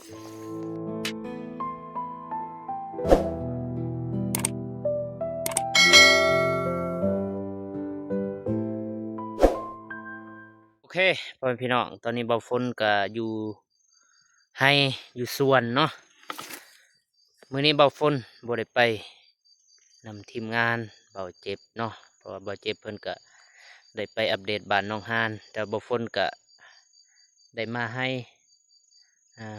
โอเคพ่อแม่พี่น้องตอนนี้เบาฝนก็อยู่ให้อยู่สวนเนาะมื้อนี้เบาฝนบ่ได้ไปนำทีมงานเบาเจ็บเนาะเพราะว่าเบาเจ็บเพิ่นก็ได้ไปอัปเดตบ้านน้องฮานแต่เบาฝนก็ได้มาให้อ่า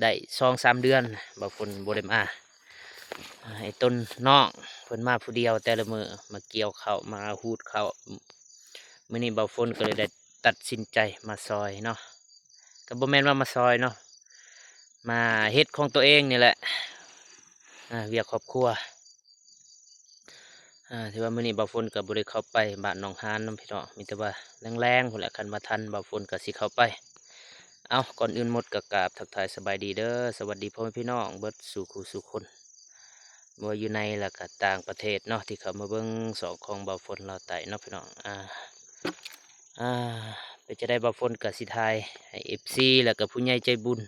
ได้2-3 เดือนเบาฝนบ่ได้มาไอ้ต้นน้องเพิ่นมาผู้เดียวแต่ละมื้อมาเกี่ยวข้าวมาหูดข้าวมื้อนี้เบาฝนก็เลยได้ตัดสินใจมาซอยเนาะ ก็บ่แม่นว่ามาซอยเนาะมาเฮ็ดของตัวเองนี่แหละเวียกครอบครัวที่ว่ามื้อนี้บ่าวฝนก็บ่ได้เข้าไปบ้านหนองหานนำพี่น้องมีแต่ว่าแรงๆพุ่นแหละคันบ่ทันบ่าวฝนก็สิเข้าไปเอาก่อนอื่นหมดก็กราบทักทายสบายดีเด้อสวัสดีพ่อแม่พี่น้องเบิดสู่คู่สู่คนบ่ว่าอยู่ในแล้วก็ต่างประเทศเนาะที่เข้ามาเบิ่งสองของบ่าวฝนลาวใต้เนาะพี่น้องอ่าไปจะได้บ่าวฝนก็สิทายให้ FC แล้วก็ผู้ใหญ่ใจบุญ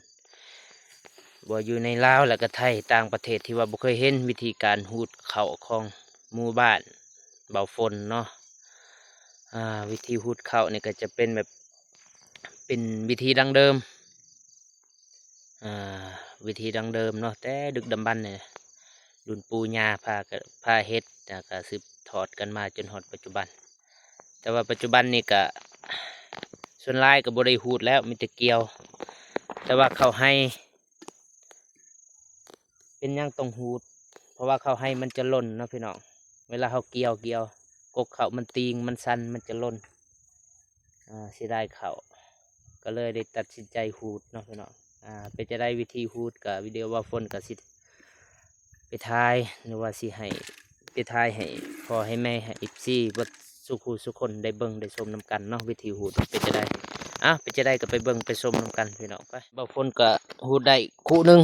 บ่อยู่ในลาวแล้วก็ไทยต่างประเทศที่ว่าบ่เคยเห็นวิธีการหูดข้าวของหมู่บ้านเบาฝนเนาะวิธีหูดข้าวนี่ก็จะเป็นแบบเป็นวิธีดั้งเดิมอ่าวิธีดั้งเดิมเนาะแต่ดึกดำบรรพ์เนี่ยรุ่นปู่ย่าพาเฮ็ดแล้วก็สืบทอดกันมาจนฮอดปัจจุบันแต่ว่าปัจจุบันนี่ก็ส่วนหลายก็บ่ได้หูดแล้วมีแต่เกี่ยวแต่ว่าเขาให้ เป็นหยังต้องหูดเพราะว่าเขาให้มันจะหล่นเนาะพี่น้องเวลาเขาเกี่ยวกกเขามันตีงมันสันมันจะหล่นเสียดายเขาก็เลยได้ตัดสินใจหูดเนาะพี่น้องเป็นจะได้วิธีหูดกับวิดีโอว่าฝนกับสิไปทายหรือว่าสิให้ไปทายให้พอให้แม่ให้อิฟซี่บดสุขูสุคนได้เบิ่งได้ชมน้ำกันเนาะวิธีหูดเป็นจะได้เป็นจะได้ก็ไปเบิ่งไปชมน้ำกันพี่น้องไปบ่ฝนก็หูดได้คู่หนึง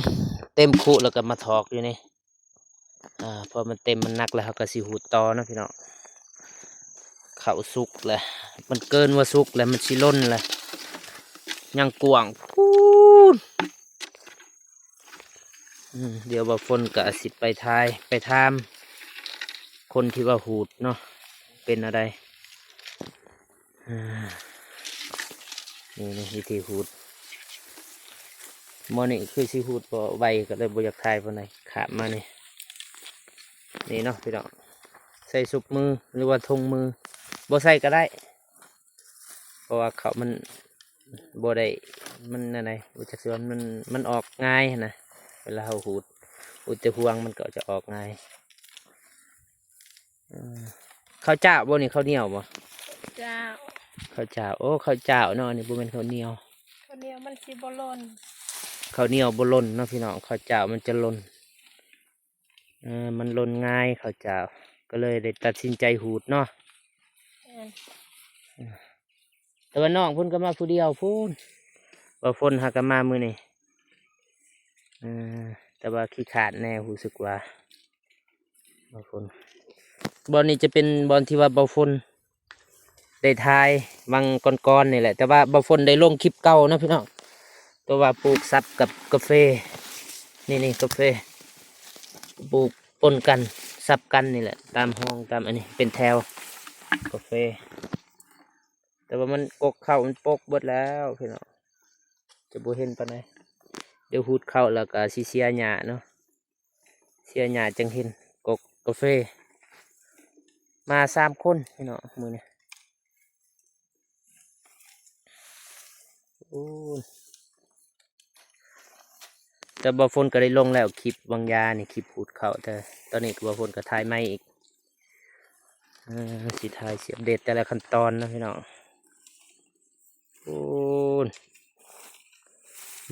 เต็มคู่แล้วก็มาถอกอยู่นี่พอมันเต็มมันนักแล้วเขาก็สิหูดต่อนะพี่น้องเขาสุกเลยมันเกินว่าสุกแล้วมันสิล้นเลยยังกวางพูดเดี๋ยวบ่ฝนก็สิไปทายไปถามคนที่ว่าหูดเนาะเป็นอะไรนี่วิธีหูดมอนี่คือสิหูดบ่ไวก็เลยบ่อยากทายปานใดขาดมานี่เนาะพี่น้องใส่สุกมือหรือว่าทงมือบ่ใส่ก็ได้เพราะว่าเขามันบ่ได้มันอะไรบ่จักสิว่ามันออกง่ายนะเวลาเราหูดแต่ห่วงมันก็จะออกง่ายข้าวเจ้าบ่นี่ข้าวเหนียวบ่เจ้าข้าวเจ้าโอ้ข้าวเจ้าเนาะนี่บ่แม่นข้าวเหนียวมันสิบ่ล่นข้าวเหนียวบ่ล่นเนาะพี่น้องข้าวเจ้ามันจะล่นมันล่นง่ายข้าวเจ้าก็เลยได้ตัดสินใจหูดเนาะแต่ว่าน้องพุ่นก็มาผู้เดียวพุ่นว่าฝนหาก็มามื้อนี้แต่ว่าขี้ขาดแน่รู้สึกว่าบ่ฝนบอลนี้จะเป็นบอลที่ว่าบ่ฝนได้ทายวังก่อนๆนี่แหละแต่ว่าบ่ฝนได้ลงคลิปเก่านะพี่น้องตัวว่าปลูกซับกับกาแฟนี่กาแฟปลูกปนกันซับกันนี่แหละตามห้องตามอันนี้เป็นแถวกาแฟแต่ว่ามันกกเข้ามันปกเบิดแล้วพี่น้องจะบ่เห็นปานใดเดี๋ยวหูดเข้าแล้วก็สิเสียหญ้าเนาะเสียหญ้าจังเห็นกาแฟมา3 คนพี่น้องมื้อนี้แต่บ่ฝนก็ได้ลงแล้วคลิปวังยานี่คลิปหูดเข้าแต่ตอนนี้ก็บ่ฝนก็ถ่ายใหม่อีกสิถ่ายเสียบเด็ดแต่ละขั้นตอนนะพี่น้อง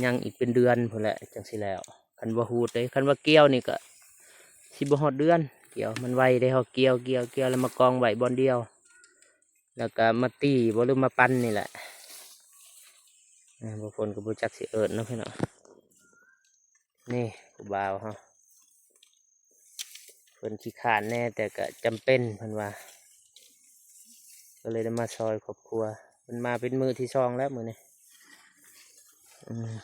ยังอีกเป็นเดือนพอแหละจังสิแล้วคันว่าหูดเลยคันว่าเกี่ยวนี่ก็สิบ่ฮอดเดือนเกี่ยวมันไวได้เขาเกี่ยวแล้วมากองไว้บอนเดียวแล้วก็มาตีบ่หรือมาปั้นนี่แหละบางคนก็บ่จักสิเอิญนะพี่น้องนี่ผู้บ่าวฮะเพิ่นขี้ขานแน่แต่ก็จำเป็นเพิ่นว่าก็เลยได้มาซอยครอบครัวมันมาเป็นมือที่2แล้วมือนี้ อืม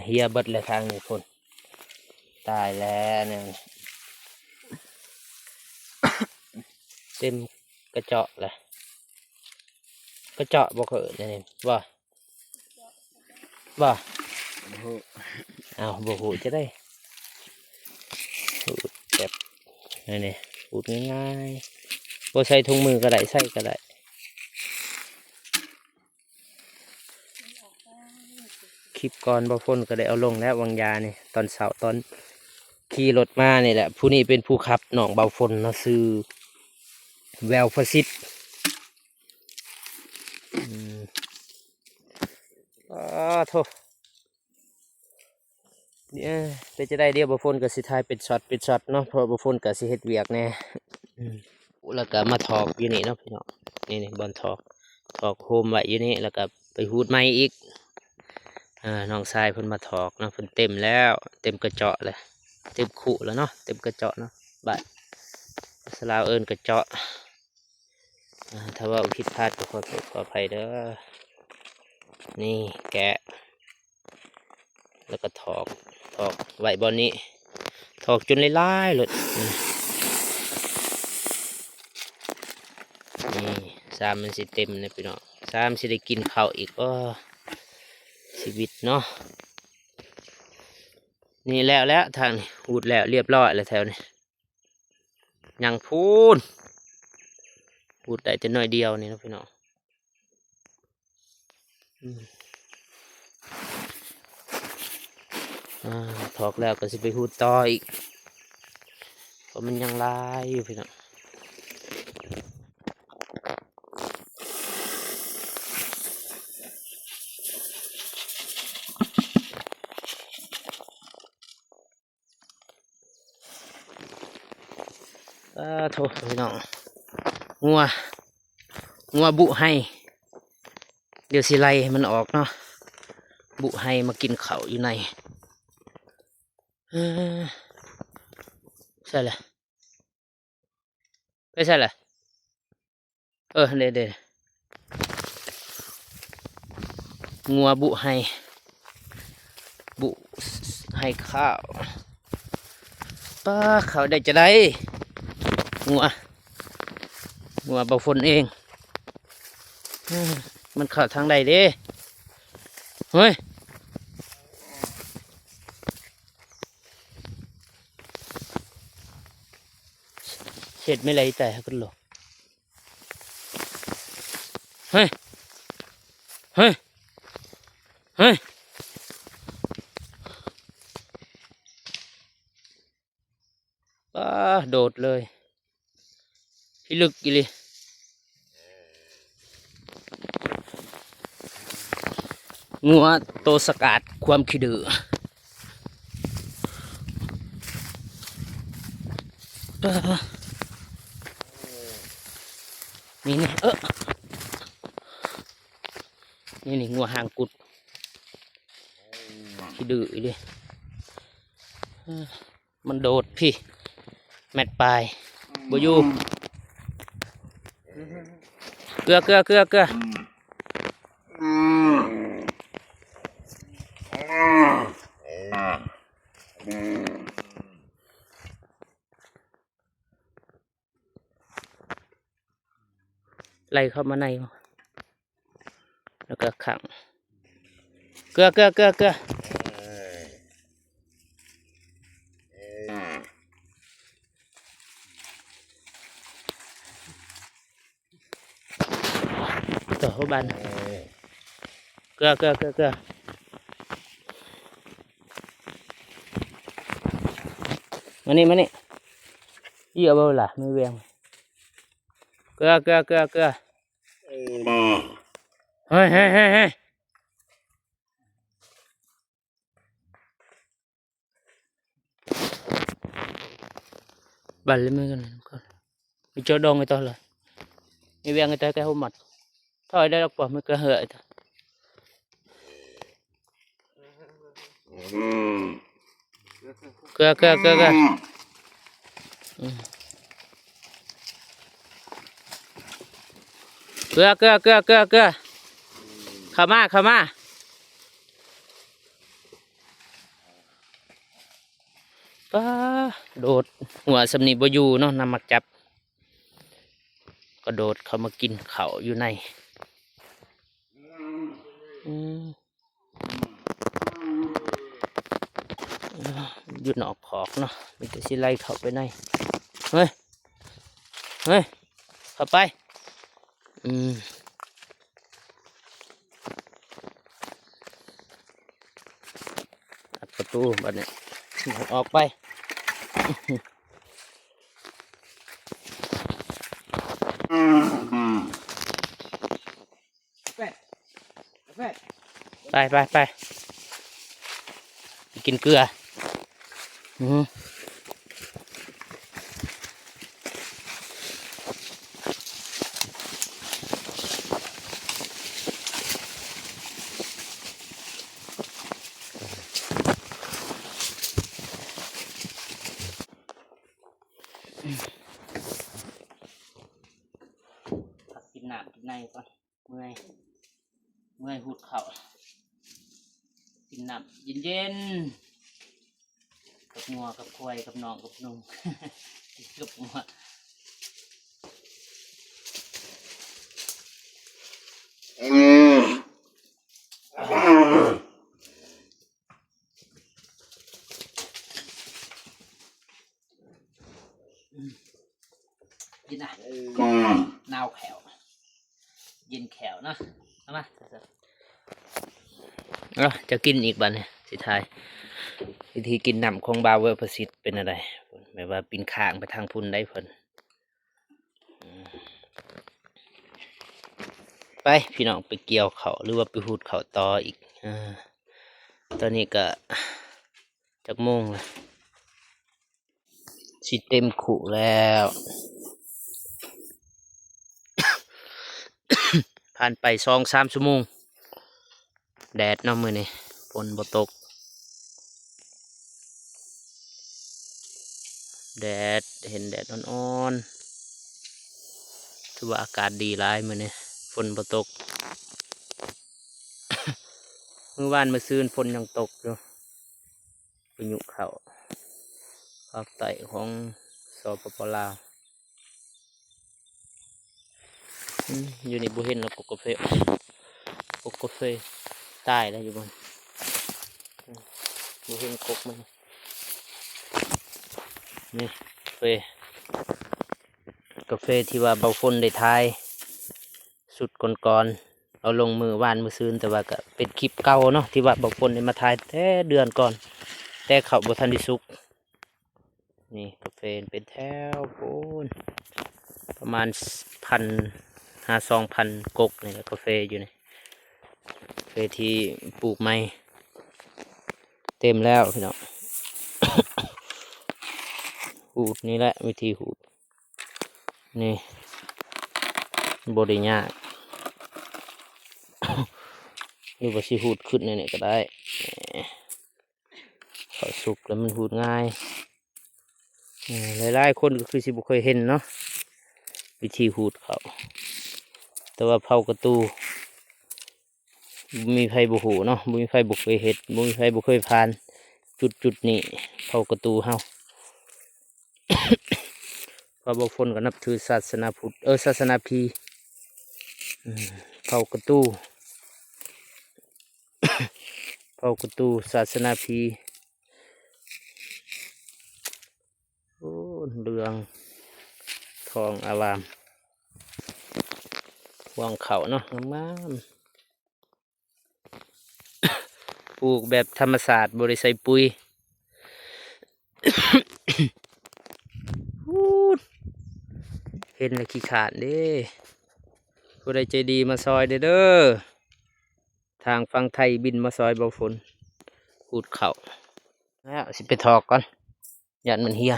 เฮียเบิดเลยทางนี้พุ่นตายแล้วเนี่ยเต็มกระเจาะเลยกระเจาะบ่เคยเนี่ยบ่เอาบ่หูจะได้หูแบบนี่หูง่ายๆบ่ใส่ถุงมือก็ได้ใส่ก็ได้คลิปก่อนบ่ฝนก็ได้เอาลงแล้ววางยานี่ตอนเสาร์ตอนขี่รถมานี่แหละผู้นี้เป็นผู้ขับน้องเบาฝนเนาะซื้อแววฟาซิตโทษเนี่ยเป็นจะได้เดียวบ่ฝนกับสิทายเป็นช็อตเนาะเพราะบ่ฝนกับสิเฮ็ดเวียกแน่แล้วก็มาถอกอยู่นี่เนาะพี่น้องนี่บอลถอกโฮมไว้อยู่นี่แล้วก็ไปหูดไม้อีกน้องชายเพิ่นมาถอกเนาะเพิ่นเต็มแล้วเต็มกระเจาะเลยเต็มขู่แล้วเนาะเต็มกระเจาะเนาะบัดสลาวเอิญกระเจาะถ้าว่าผิดพลาดก็ขอโทษขออภัยเด้อนี่แกะแล้วก็ถอกไว้บอนนี้ถอกจนลายๆเลยนี่สามมันสิเต็มนะพี่น้องสามสิได้กินข้าวอีกชีวิตเนาะนี่แล้วทางหูดแล้วเรียบร้อยแล้วแถวนี้ยังพูนหูดได้แต่น้อยเดียวนี่นะพี่น้องถอกแล้วก็สิไปหูดต่ออีกเพราะมันยังลายอยู่พี่น้องโทษพี่น้องงัวบุให้เดี๋ยวสิไล่ให้มันออกเนาะบุให้มากินเขาอยู่ในใช่เลยไม่ใช่เลยเดี๋ยวงัวบุให้ข้าวป้าเขาได้จะได้งัวเบาฝนเองมันเข้าทางใดเด้เฮ้ยเห็ดไม่ไรแต่กันหรอกเฮ้ยป้าโดดเลยพี่ลึกอีเลยงัวโตสกัดความขี้ดื้อนี่นี่งัวหางกุดขี้ดื้ออีเลยมันโดดพี่แมทปลายบอยู่เกลือไล่เข้ามาในแล้วก็ขังเกลือต่อเข้าบ้านเกลือมานี่ยี่เอาเบาล่ะไม่เวียงเกลือเฮ้ยบันเลยมือกันก่อนมีโจดองไอ้ตัวเลยไม่เวียงไอ้ตัวแกหัวหมัดถอยได้หรอกป่ะไม่กระเหยเกลือเก ลือเกลือเกลือเกลือเกลือเข้ามาเข้ามาป้าโดดหัวสำนีบอยู่เนาะนำมักจับก็โดดเข้ามากินเขาอยู่ในอืมอยู่นอกขอกเนาะมีแต่สิไล่เข้าไปในเฮ้ยเฮ้ยเข้าไปอัดประตูบัดนี้ออกไปไปไปไปกินเกลือกินน้ำกินในก่อนเมื่อยหูดเข่ากินน้ำเย็นๆกับงัวกับควายกับน้องกับนุ่ง กับงัวกินนะนาวแขวเย็นแขวเนาะเอามาจะกินอีกบันเนี่ยสิทายวิธีกินน้ำของบาวเวอร์ประสิทธิ์เป็นอะไรแบบว่าปีนข้างไปทางพุ่นได้เพิ่นไปพี่น้องไปเกี่ยวเขาหรือว่าไปหูดเขาต่ออีกตอนนี้ก็จักโมงละสิเต็มขู่แล้ว ผ่านไป2-3 ชั่วโมงแดดเนาะมื้อนี้ฝนบ่ตกแดดเห็นแดดอ่อนๆถือว่าอากาศดีหลายมื้อนี้ฝนบ่ตก มื้อวานมื้อซืนฝนยังตกอยู่พายุเข้าภาคใต้ของสปป.ลาวอยู่ในบ่เห็นแล้วกกาแฟตายแล้วอยู่บนบ่เห็นกกมันนี่กาแฟที่ว่าเบาฝนได้ทายสุดก่อนเอาลงมือวานมือซืนแต่ว่าก็เป็นคลิปเก่าเนาะที่ว่าเบาฝนได้มาทายแต่เดือนก่อนแต่เขาบ่ทันได้สุกนี่กาแฟเป็นแถวโอนประมาณ2,000 กกนี่แหละกาแฟอยู่นี่กาแฟที่ปลูกใหม่เต็มแล้วพี่น้อง หูดนี่แหละวิธีหูดนี่บริยาก หรือว่าสิหูดขึ้นในนี่ก็ได้เขาสุกแล้วมันหูดง่ายหลายๆคนก็คือสิบุเคยเห็นเนาะวิธีหูดเขาแต่ว่าเผากระตูมีไฟบุหูเนาะมีไฟบุเคยเห็ดมีไฟบุเคยผ่านจุดนี่เผากระตูเฮา พระบฝนก็นับถือศาสนาพุทธศาสนาพีเผากระตู เผากระตูศาสนาพีโอ้เรืองทองอารามวางเขาเนาะงามปลูกแบบธรรมศาสตร์บริใส่ปุ๋ย เห็นแล้วขี้ขาดเด้ผู้ใดใจดีมาซอยเด้อทางฝั่งไทยบินมาซอยเบาฝนพูดเข่าแล้วสิไปถอกก่อนยันมันเฮีย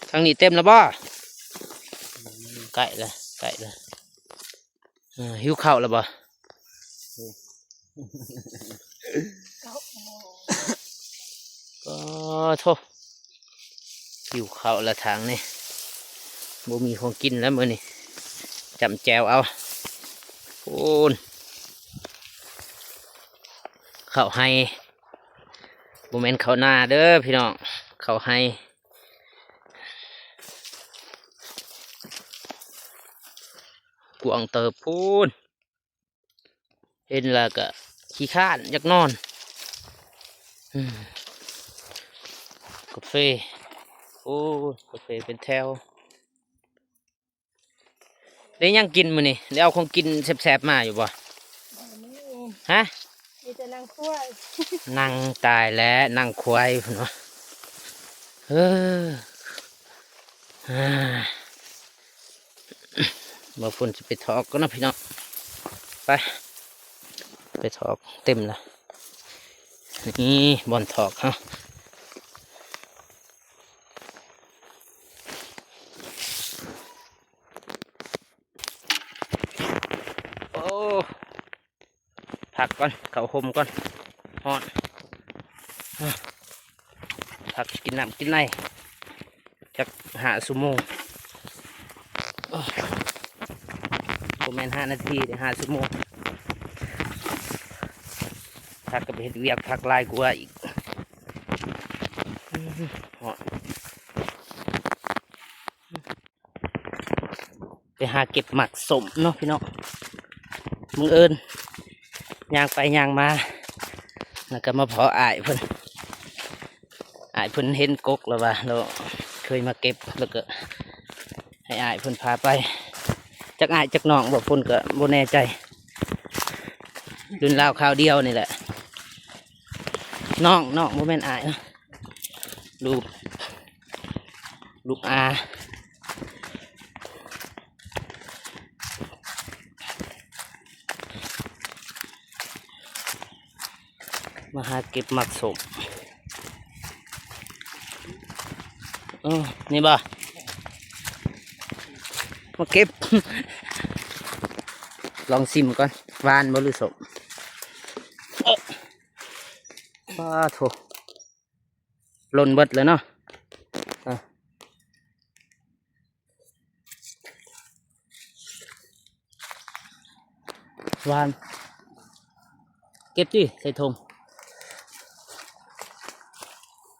ทางนี้เต็มแล้วบ่ใกล้เลยหิวข้าวแล้วบ่ก็โทษหิวข้าวละทางนี่บ่มีของกินแล้วมื้อนี้จำแจวเอา พูนเขาให้โมเมนต์เขาหน้าเด้อพี่น้องเขาให้กวางเติบพูนเห็นแล้วก็ขี้ข้านอยากนอนอืมกาแฟโอ้กาแฟเป็นแถวได้ยังกินมื้อนี่ได้เอาของกินแซ่บๆมาอยู่บ่ฮะ มีแต่นางขั้ว นั่งตายแล้วนั่งควายพุ่นวะเอออ่าบ่ฝนจะไปถอกก็นะพี่น้องไปถอกเต็มละนี่บอลถอกฮะโอ้ผักก่อนเขาห่มก่อนฮอนอ่ะผักกินน้ำกินในจัก5 ชั่วโมงประมาณ5 นาทีเดี๋ยว5 ชั่วโมงผักก็ไปเห็ดเวียกผักลายกว่าอีกฮอนไปหาเก็บหมักสมเนาะพี่น้องมึงเอิญย่างไปย่างมาแล้วก็มาเพาะอ้ายเพิ่นเห็นกกแล้วว่าเราเคยมาเก็บแล้วก็ให้อ้ายเพิ่นพาไปจักอ้ายจักน้องบอกเพิ่นก็บ่แน่ใจรุ่นราวคราวเดียวนี่แหละน้องบ่แม่นอ้ายนะลูกอามาหาเก็บหมักสมนี่บ่มาเก็บ ลองซิมก่อนหวานบ่หรือสมว้าโถหล่นเบิดเลยเนาะอ่ะหวานเก็บดิใส่ถุง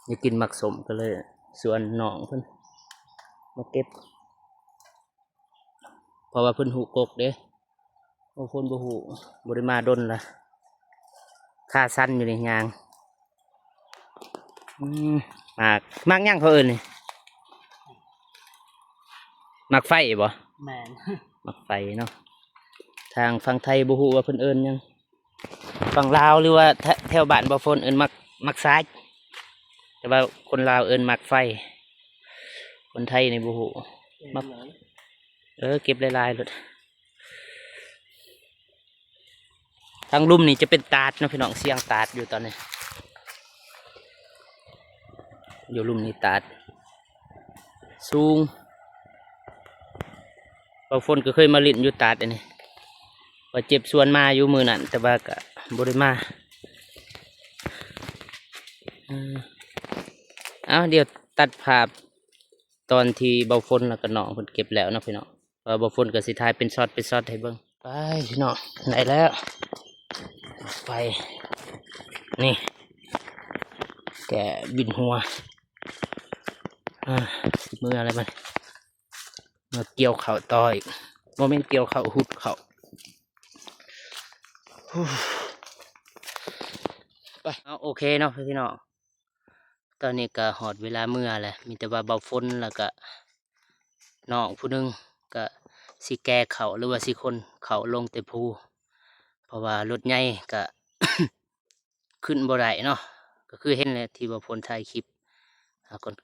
อยากกินหมักสมก็เลยส่วนน้องเพิ่นมาเก็บเพราะว่าเพิ่นหูกกเด้บางคนบ่หูบ่ได้มาดนล่ะค่าสั้นอยู่ในยางมากย่างเขาเอิ้นนี่มักไฟบ่ แมน มักไฟเนาะทางฝั่งไทยบ่ฮู้ว่าเพิ่นเอิ้นหยังฝั่งลาวหรือว่าแถวบ้านบ่ฝนเอิ้นมักซ้ายแต่ว่าคนลาวเอิ้นมักไฟคนไทยนี่บ่ฮู้มักเก็บหลายๆเลยทางลุ่มนี่จะเป็นตาดเนาะพี่น้องเสียงตาดอยู่ตอนนี้อยู่ลุ่มนี้ตาดสูงบ่ฝนก็เคยมาลิ้นอยู่ตาดอันนี้ว่าเจ็บส่วนมาอยู่มือนั่นแต่ว่าก็บ่ได้มาเดี๋ยวตัดภาพตอนที่เบาฝนแล้วก็น้องเพิ่นเก็บแล้วเนาะพี่น้องเบาฝนก็สิถ่ายเป็นช็อตให้เบิ่งไปพี่น้องไหนแล้วไปนี่แกบินหัวมืออะไรมันมาเกี่ยวเข่าต่ออีกโมเมนต์เกี่ยวเข่าหุดเข่าไปโอเคเนาะพี่น้องตอนนี้ก็หอดเวลาเมื่อแหละมีแต่ว่าเบาฝนแล้วก็น้องผู้หนึงก็สิแก่เข่าหรือว่าสิคนเข่าลงแต่ภูเพราะว่ารถใหญ่ก็ ขึ้นบ่ได้เนาะก็คือเห็นเลยที่เบาฝนถ่ายคลิปก่อน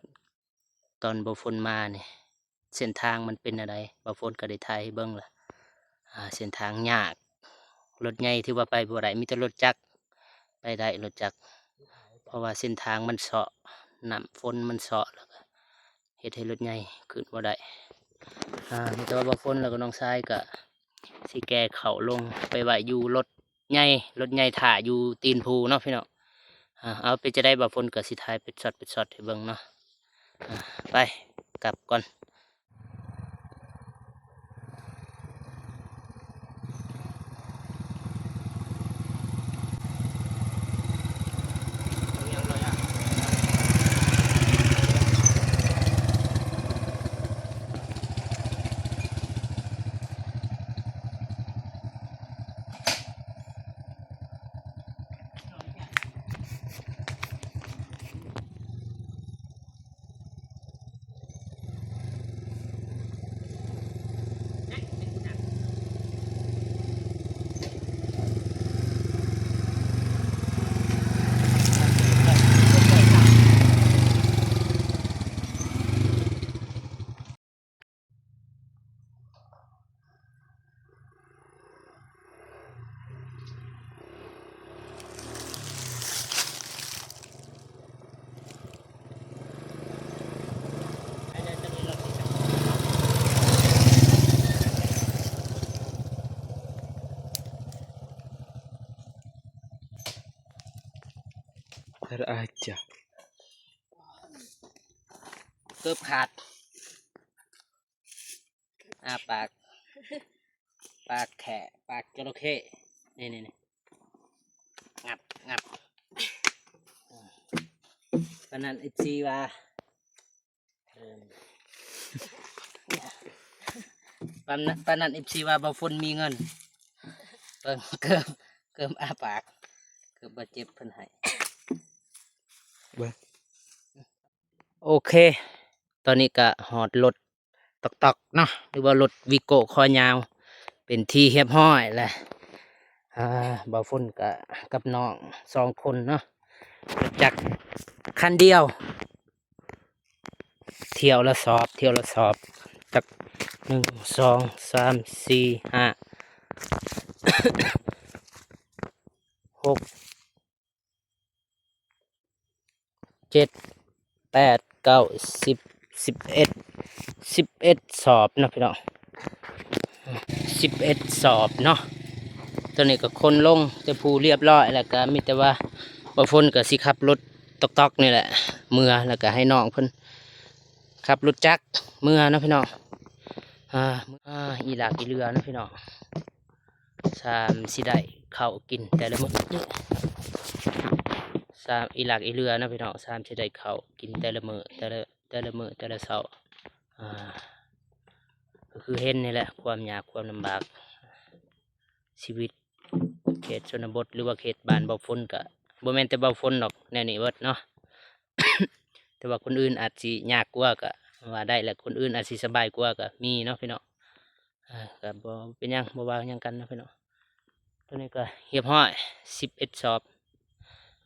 ตอนเบาฝนมาเนี่ยเส้นทางมันเป็นอะไรเบาฝนก็ได้ถ่ายให้เบิ่งล่ะเส้นทางยากรถใหญ่ที่ว่าไปบ่ได้มีแต่รถจักรไปได้รถจักรเพราะว่าเส้นทางมันเสาะน้ำฝนมันเสาะแล้วก็เฮ็ดให้รถใหญ่ขึ้นบ่ได้มีแต่ว่าเบาฝนแล้วก็น้องชายก็สิแก่เข่าลงไปไว้อยู่รถใหญ่ถ่าอยู่ตีนภูเนาะพี่น้องเอาไปจะได้เบาฝนก็สิถ่ายเป็นช็อตให้เบิ่งเนาะไปกลับก่อน aja เกือบขาดปากแขะปากจระเข้นี่งับปานนั้นไอซีว่าปานนั้นไอซีว่าบ่ฝนมีเงินเกิมปากเกือบบาดเจ็บเพิ่นให้โอเคตอนนี้ก็หอดรถตอกเนาะหรือว่ารถวิโก้คอยาวเป็นที่เรียบร้อยแหละบ่ฝนกับน้อง2 คนเนาะจากคันเดียวเที่ยวละสอบจาก1 2 3 4 5 6 7 8 9 10 11สอบเนาะพี่น้อง11สอบเนาะตอนนี้ก็คนลงแต่ผู้เรียบร้อยแล้วก็มีแต่ว่าบ่ฝนก็สิขับรถตอกนี่แหละเมื่อแล้วก็ให้น้องเพิ่นขับรถจักรเมื่อเนาะพี่น้องอีหลากอีเรือเนาะพี่น้องสิได้ข้าวกินแต่ละมื้ออีหลากอีเรือเนาะพี่น้องสิได้ข้าวกินแต่ละมื้อแต่ละมื้อแต่ละเช้าก็คือเห็นนี่แหละความยากความลำบากชีวิตเขตชนบทหรือว่าเขตบ้านเบาฝนก็บ่แม่นแต่เบาฝนหรอกแนวนี้เบิดเนาะ แต่ว่าคนอื่นอาจสิยากกว่าก็ว่าได้แหละคนอื่นอาจสิสบายกว่าก็มีเนาะพี่น้องก็บ่เป็นหยังบ่ว่าหยังกันเนาะพี่น้องตอนนี้ก็เรียบร้อย11สอบ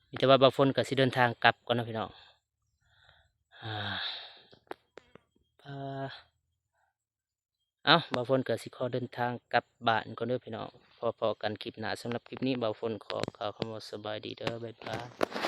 มีแต่ว่าเบาฝนก็สิเดินทางกลับก่อนเนาะพี่น้องบ่าวฝนก็สิขอเดินทางกลับบ้านก่อนเด้อพี่น้องพอกันคลิปหน้าสำหรับคลิปนี้บ่าวฝนขอกล่าวคำว่าสบายดีเด้อบ๊ายบาย